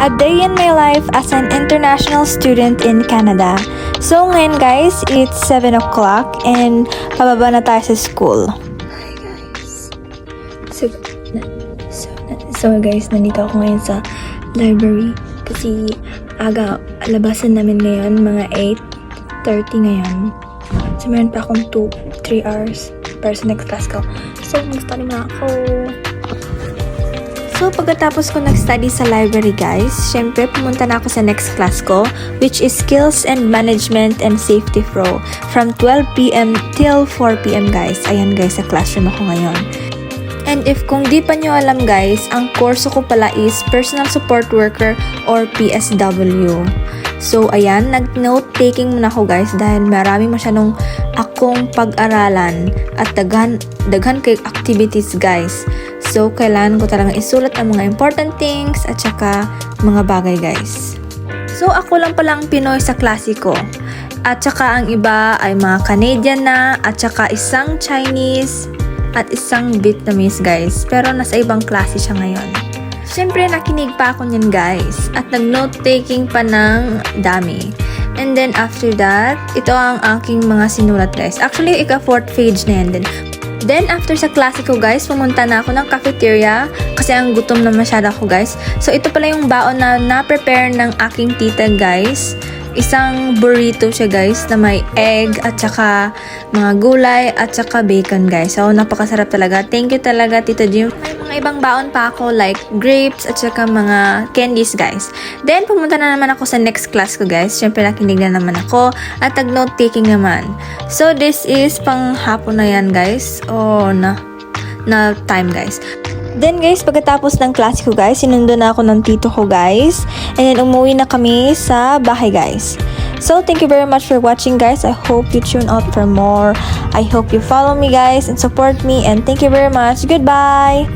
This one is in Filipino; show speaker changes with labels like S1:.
S1: A day in my life as an international student in Canada. So ngayon guys, it's 7 o'clock and pababa na tayo sa school. Hi guys. So guys, nandito ako ngayon sa library kasi aga labasan namin ngayon, mga 8:30 ngayon. So meron pa akong 2-3 hours para sa next class ko. So mag-study na ako. So, pagkatapos ko nag-study sa library guys, syempre pumunta na ako sa next class ko, which is Skills and Management and Safety Pro, from 12 p.m. till 4 p.m. guys. Ayan guys, sa classroom ako ngayon. And if kung di pa nyo alam guys, ang kurso ko pala is Personal Support Worker or PSW. So, ayan, nag-note taking muna ako guys dahil marami masyadong akong pag-aralan at daghan kay activities guys. So, kailangan ko talagang isulat ang mga important things at saka mga bagay guys. So, ako lang palang Pinoy sa klase ko. At saka ang iba ay mga Canadian na at saka isang Chinese at isang Vietnamese guys. Pero nasa ibang klase siya ngayon. Siyempre, nakinig pa ako niyan guys. At nag-note taking pa ng dami. And then after that, ito ang aking mga sinulat guys. Actually, ika-4th page na yan din. Then, after sa klase ko guys, pumunta na ako ng cafeteria kasi ang gutom na masyado ako guys. So, ito pala yung baon na na-prepare ng aking tita guys. Isang burrito siya guys na may egg at saka mga gulay at saka bacon guys. So, napakasarap talaga. Thank you talaga Tita Jim. May mga ibang baon pa ako like grapes at saka mga candies guys. Then, pumunta na naman ako sa next class ko guys. Siyempre, nakinig na naman ako at nag-note taking naman. So, this is pang hapon na yan guys. Oh, na time guys. Then guys, pagkatapos ng klase ko guys, sinundo na ako ng tito ko guys. And then umuwi na kami sa bahay guys. So thank you very much for watching guys. I hope you tune out for more. I hope you follow me guys and support me. And thank you very much. Goodbye!